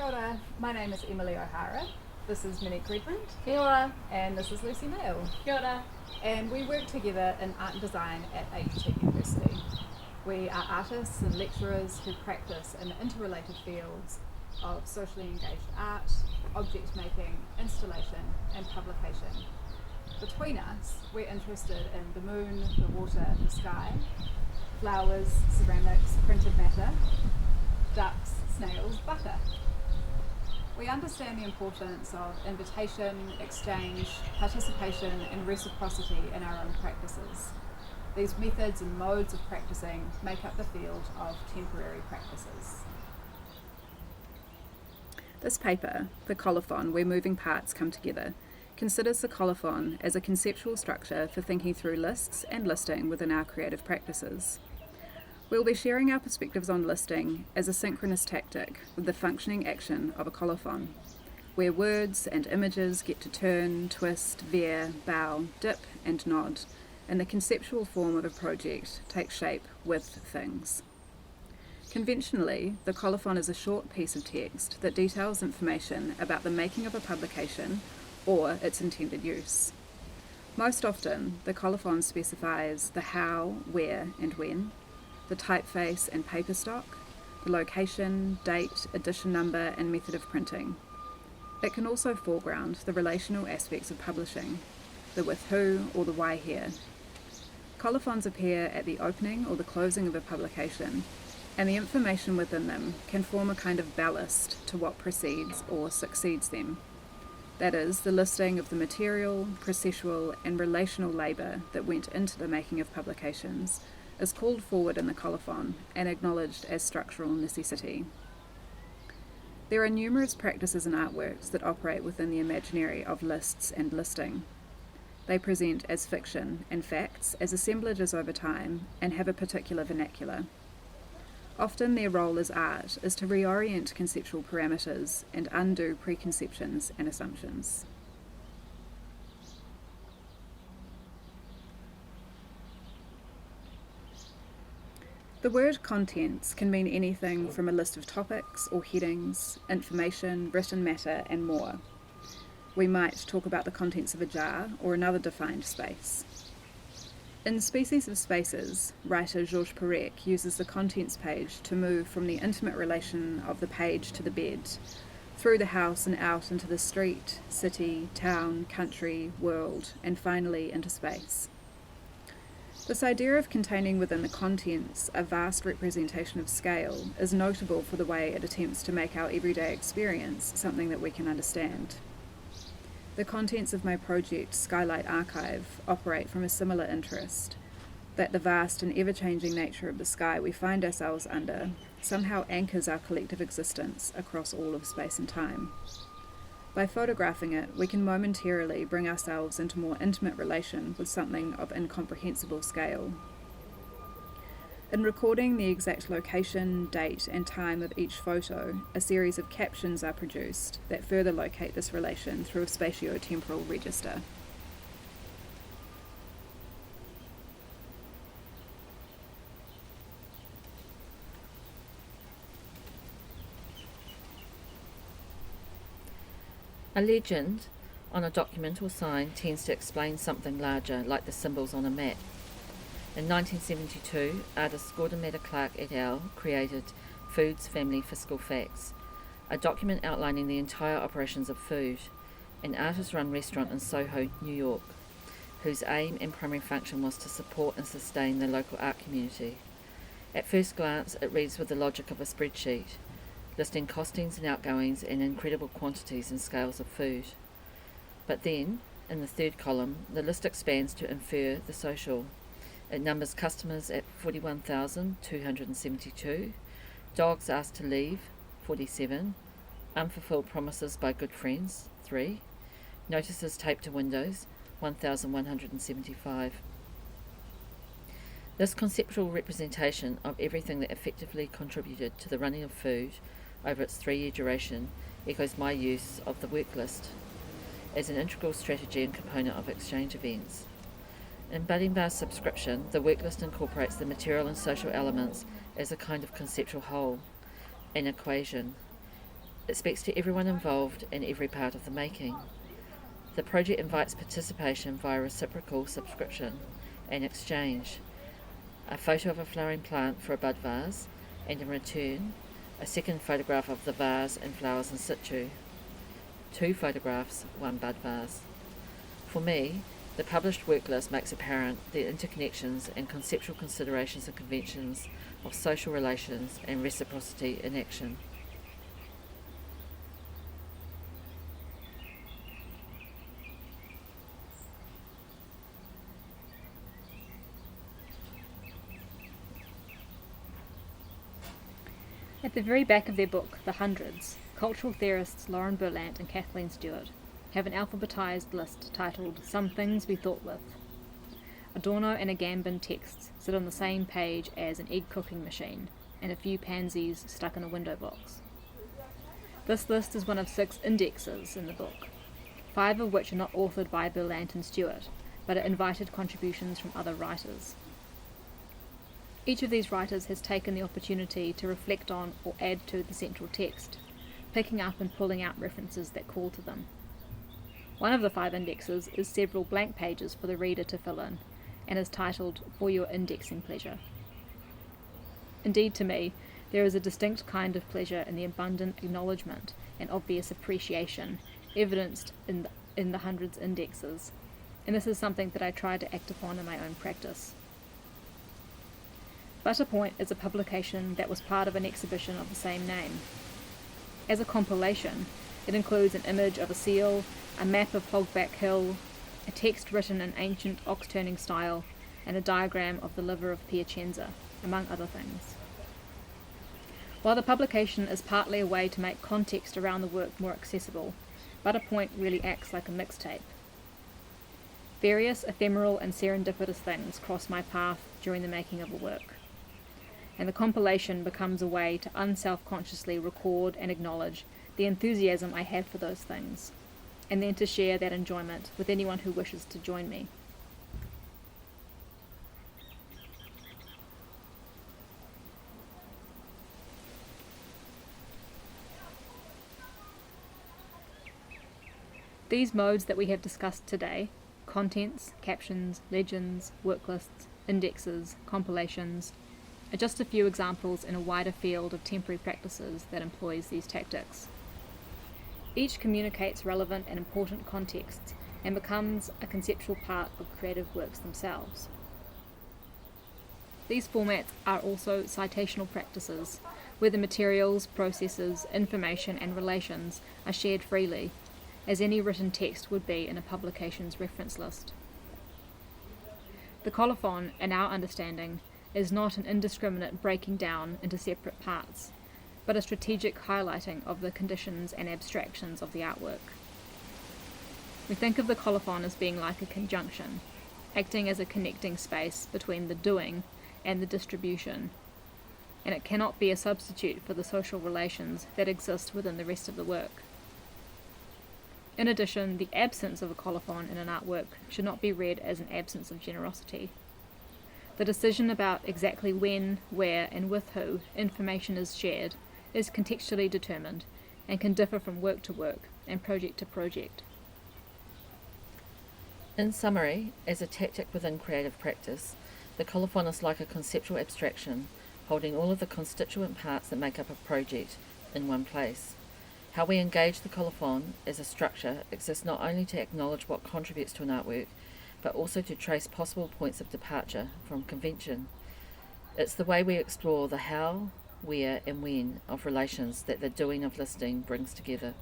Kia ora, my name is Emily O'Hara. This is Monique Redmond. Kia ora. And this is Lucy Meyle. Kia ora. And we work together in art and design at AUT University. We are artists and lecturers who practice in interrelated fields of socially engaged art, object making, installation and publication. Between us, we're interested in the moon, the water, the sky, flowers, ceramics, printed matter, ducks, snails, butter. We understand the importance of invitation, exchange, participation and reciprocity in our own practices. These methods and modes of practicing make up the field of temporary practices. This paper, the Colophon, where moving parts come together, considers the Colophon as a conceptual structure for thinking through lists and listing within our creative practices. We'll be sharing our perspectives on listing as a synchronous tactic with the functioning action of a colophon, where words and images get to turn, twist, veer, bow, dip and nod, and the conceptual form of a project takes shape with things. Conventionally, the colophon is a short piece of text that details information about the making of a publication or its intended use. Most often, the colophon specifies the how, where and when, the typeface and paper stock, the location, date, edition number and method of printing. It can also foreground the relational aspects of publishing, the with who or the why here. Colophons appear at the opening or the closing of a publication, and the information within them can form a kind of ballast to what precedes or succeeds them. That is, the listing of the material, processual and relational labour that went into the making of publications is called forward in the colophon and acknowledged as structural necessity. There are numerous practices and artworks that operate within the imaginary of lists and listing. They present as fiction and facts as assemblages over time and have a particular vernacular. Often their role as art is to reorient conceptual parameters and undo preconceptions and assumptions. The word contents can mean anything from a list of topics or headings, information, written matter, and more. We might talk about the contents of a jar or another defined space. In Species of Spaces, writer Georges Perec uses the contents page to move from the intimate relation of the page to the bed, through the house and out into the street, city, town, country, world, and finally into space. This idea of containing within the contents a vast representation of scale is notable for the way it attempts to make our everyday experience something that we can understand. The contents of my project, Skylight Archive, operate from a similar interest, that the vast and ever-changing nature of the sky we find ourselves under somehow anchors our collective existence across all of space and time. By photographing it, we can momentarily bring ourselves into more intimate relation with something of incomprehensible scale. In recording the exact location, date, and time of each photo, a series of captions are produced that further locate this relation through a spatio-temporal register. A legend on a document or sign tends to explain something larger, like the symbols on a map. In 1972, artist Gordon Matter Clark et al. Created Food's Family Fiscal Facts, a document outlining the entire operations of Food, an artist-run restaurant in Soho, New York, whose aim and primary function was to support and sustain the local art community. At first glance, it reads with the logic of a spreadsheet, listing costings and outgoings and incredible quantities and scales of food. But then, in the third column, the list expands to infer the social. It numbers customers at 41,272, dogs asked to leave, 47, unfulfilled promises by good friends, 3, notices taped to windows, 1,175. This conceptual representation of everything that effectively contributed to the running of Food over its 3-year duration echoes my use of the work list as an integral strategy and component of exchange events. In Budding Bar's subscription, the work list incorporates the material and social elements as a kind of conceptual whole, an equation. It speaks to everyone involved in every part of the making. The project invites participation via reciprocal subscription and exchange. A photo of a flowering plant for a bud vase, and in return, a second photograph of the vase and flowers in situ. 2 photographs, 1 bud vase. For me, the published work list makes apparent the interconnections and conceptual considerations and conventions of social relations and reciprocity in action. At the very back of their book, The Hundreds, cultural theorists Lauren Berlant and Kathleen Stewart have an alphabetized list titled Some Things We Thought With. Adorno and Agamben texts sit on the same page as an egg cooking machine and a few pansies stuck in a window box. This list is one of 6 indexes in the book, 5 of which are not authored by Berlant and Stewart, but are invited contributions from other writers. Each of these writers has taken the opportunity to reflect on or add to the central text, picking up and pulling out references that call to them. One of the 5 indexes is several blank pages for the reader to fill in, and is titled For Your Indexing Pleasure. Indeed, to me, there is a distinct kind of pleasure in the abundant acknowledgement and obvious appreciation evidenced in the hundreds indexes, and this is something that I try to act upon in my own practice. Butterpoint is a publication that was part of an exhibition of the same name. As a compilation, it includes an image of a seal, a map of Hogback Hill, a text written in ancient ox-turning style, and a diagram of the liver of Piacenza, among other things. While the publication is partly a way to make context around the work more accessible, Butterpoint really acts like a mixtape. Various ephemeral and serendipitous things cross my path during the making of a work, and the compilation becomes a way to unself-consciously record and acknowledge the enthusiasm I have for those things, and then to share that enjoyment with anyone who wishes to join me. These modes that we have discussed today, contents, captions, legends, work lists, indexes, compilations, are just a few examples in a wider field of temporary practices that employs these tactics. Each communicates relevant and important contexts and becomes a conceptual part of creative works themselves. These formats are also citational practices, where the materials, processes, information and relations are shared freely, as any written text would be in a publication's reference list. The colophon, in our understanding, is not an indiscriminate breaking down into separate parts, but a strategic highlighting of the conditions and abstractions of the artwork. We think of the colophon as being like a conjunction, acting as a connecting space between the doing and the distribution, and it cannot be a substitute for the social relations that exist within the rest of the work. In addition, the absence of a colophon in an artwork should not be read as an absence of generosity. The decision about exactly when, where, and with who information is shared is contextually determined and can differ from work to work and project to project. In summary, as a tactic within creative practice, the colophon is like a conceptual abstraction, holding all of the constituent parts that make up a project in one place. How we engage the colophon as a structure exists not only to acknowledge what contributes to an artwork, but also to trace possible points of departure from convention. It's the way we explore the how, where, and when of relations that the doing of listing brings together.